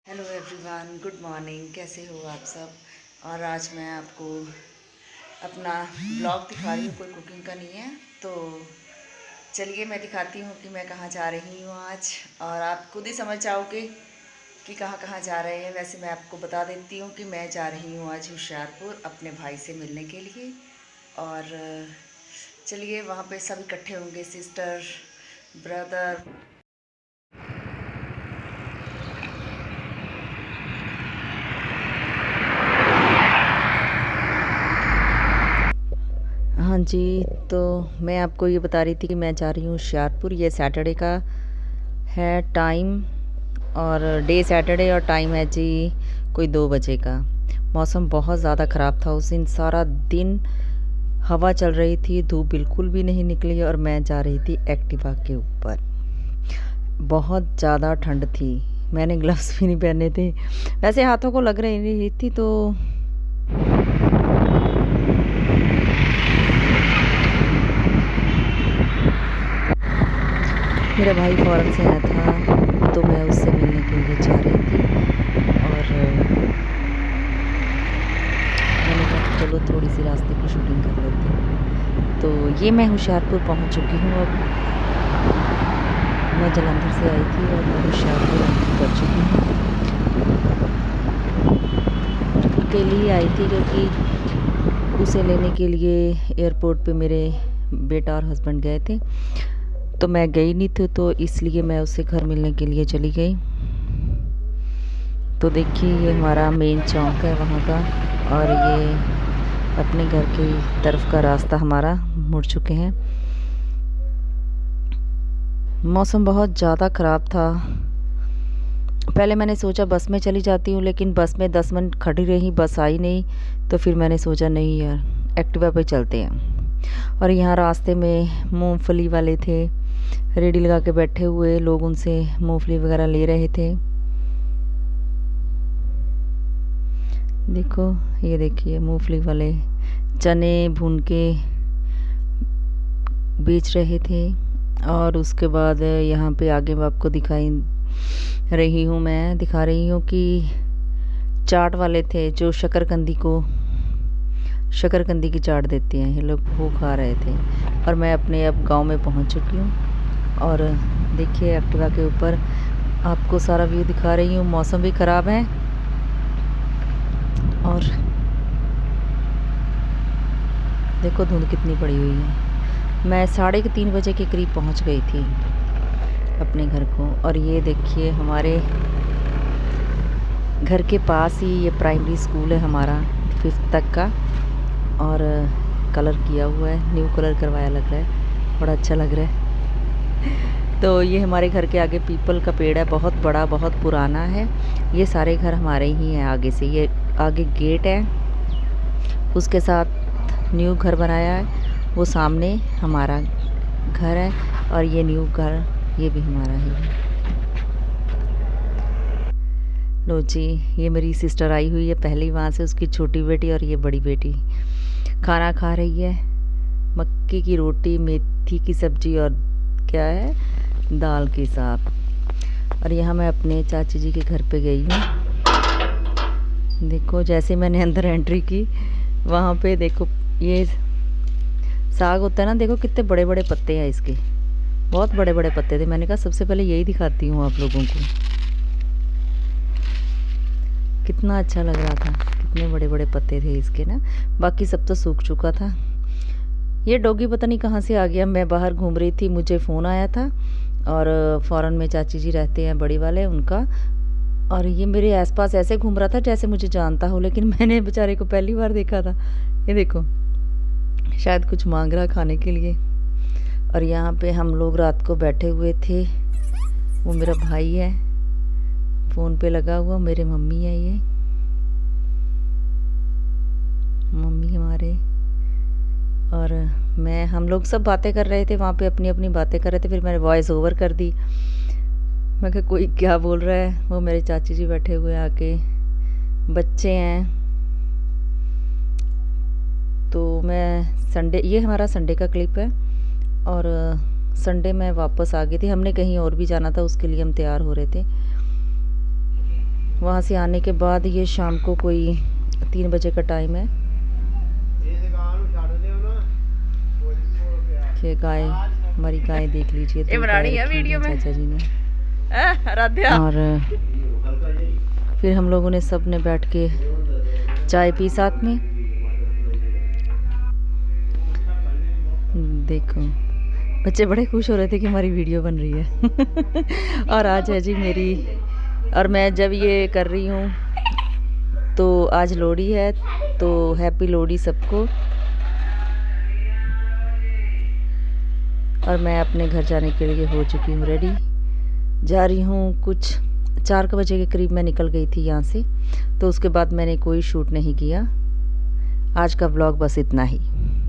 Hello everyone, good morning. कैसे हो आप सब। और आज मैं आपको अपना ब्लॉग दिखा रही हूँ, कोई कुकिंग का नहीं है। तो चलिए मैं दिखाती हूँ कि मैं कहाँ जा रही हूँ आज, और आप खुद ही समझ जाओगे कि कहाँ कहाँ जा रहे हैं। वैसे मैं आपको बता देती हूँ कि मैं जा रही हूँ आज होशियारपुर अपने भाई से मिलने के लिए। और चलिए वहाँ पे सब इकट्ठे होंगे, सिस्टर, ब्रदर। हाँ जी, तो मैं आपको ये बता रही थी कि मैं जा रही हूँ होशियारपुर। ये सैटरडे का है टाइम, और डे सैटरडे, और टाइम है जी कोई 2 बजे का। मौसम बहुत ज़्यादा ख़राब था उस दिन, सारा दिन हवा चल रही थी, धूप बिल्कुल भी नहीं निकली, और मैं जा रही थी एक्टिवा के ऊपर। बहुत ज़्यादा ठंड थी, मैंने ग्लव्स भी नहीं पहने थे, वैसे हाथों को लग रही थी। तो मेरा भाई फ़ॉरेन से आया था, तो मैं उससे मिलने के लिए जा रही थी। और मैंने कहा चलो थोड़ी सी रास्ते की शूटिंग कर लेते हैं। तो ये मैं होशियारपुर पहुंच चुकी हूँ अब। मैं जलंधर से आई थी और मैं होशियारपुर एंट्री कर चुकी हूँ। अकेले ही आई थी क्योंकि उसे लेने के लिए एयरपोर्ट पे मेरे बेटा और हस्बैंड गए थे, तो मैं गई नहीं थी, तो इसलिए मैं उससे घर मिलने के लिए चली गई। तो देखिए ये हमारा मेन चौक है वहाँ का, और ये अपने घर की तरफ का रास्ता हमारा मुड़ चुके हैं। मौसम बहुत ज़्यादा ख़राब था। पहले मैंने सोचा बस में चली जाती हूँ, लेकिन बस में 10 मिनट खड़ी रही, बस आई नहीं। तो फिर मैंने सोचा नहीं यार, एक्टिवा पे चलते हैं। और यहाँ रास्ते में मूंगफली वाले थे, रेडी लगा के बैठे हुए लोग, उनसे मूंगफली वगैरह ले रहे थे। देखो ये देखिए मूंगफली वाले चने भून के बेच रहे थे। और उसके बाद यहाँ पे आगे मैं आपको दिखा रही हूँ कि चाट वाले थे जो शकरकंदी की चाट देते हैं, ये लोग वो खा रहे थे। और मैं अपने अब गांव में पहुँच चुकी हूँ, और देखिए एक्टिवा के ऊपर आपको सारा व्यू दिखा रही हूँ। मौसम भी ख़राब है, और देखो धुंध कितनी पड़ी हुई है। मैं 3:30 बजे के करीब पहुंच गई थी अपने घर को। और ये देखिए हमारे घर के पास ही ये प्राइमरी स्कूल है हमारा, 5th तक का, और कलर किया हुआ है, न्यू कलर करवाया लग रहा है, बड़ा अच्छा लग रहा है। तो ये हमारे घर के आगे पीपल का पेड़ है, बहुत बड़ा, बहुत पुराना है। ये सारे घर हमारे ही हैं आगे से। ये आगे गेट है, उसके साथ न्यू घर बनाया है, वो सामने हमारा घर है, और ये न्यू घर ये भी हमारा ही है। लो जी, ये मेरी सिस्टर आई हुई है पहले वहाँ से, उसकी छोटी बेटी और ये बड़ी बेटी खाना खा रही है। मक्की की रोटी, मेथी की सब्जी, और क्या है, दाल के साथ। और यहाँ मैं अपने चाची जी के घर पे गई हूँ। देखो जैसे मैंने अंदर एंट्री की, वहाँ पे देखो ये साग होता है ना, देखो कितने बड़े बड़े पत्ते हैं इसके, बहुत बड़े बड़े पत्ते थे। मैंने कहा सबसे पहले यही दिखाती हूँ आप लोगों को। कितना अच्छा लग रहा था, कितने बड़े बड़े पत्ते थे इसके ना। बाकी सब तो सूख चुका था। ये डॉगी पता नहीं कहाँ से आ गया। मैं बाहर घूम रही थी, मुझे फ़ोन आया था, और फ़ॉरेन में चाची जी रहते हैं बड़ी वाले, उनका। और ये मेरे आसपास ऐसे घूम रहा था जैसे मुझे जानता हो, लेकिन मैंने बेचारे को पहली बार देखा था। ये देखो शायद कुछ मांग रहा खाने के लिए। और यहाँ पे हम लोग रात को बैठे हुए थे। वो मेरा भाई है फ़ोन पे लगा हुआ, मेरे मम्मी है, ये मम्मी हमारे, और हम लोग सब बातें कर रहे थे वहाँ पे, अपनी अपनी बातें कर रहे थे। फिर मैंने वॉइस ओवर कर दी। मैं कहा कोई क्या बोल रहा है। वो मेरे चाची जी बैठे हुए आके, बच्चे हैं। तो ये हमारा संडे का क्लिप है। और संडे में वापस आ गई थी, हमने कहीं और भी जाना था, उसके लिए हम तैयार हो रहे थे। वहाँ से आने के बाद ये शाम को कोई 3 बजे का टाइम है कि गाय, हमारी गाय देख लीजिए, चाचा जी ने। और फिर हम लोगों ने सब ने बैठ के चाय पी साथ में। देखो बच्चे बड़े खुश हो रहे थे कि हमारी वीडियो बन रही है। और आज है जी मेरी, और मैं जब ये कर रही हूँ तो आज लोहड़ी है, तो हैप्पी लोहड़ी सबको। और मैं अपने घर जाने के लिए हो चुकी हूँ रेडी, जा रही हूँ। कुछ 4 बजे के करीब मैं निकल गई थी यहाँ से, तो उसके बाद मैंने कोई शूट नहीं किया। आज का व्लॉग बस इतना ही।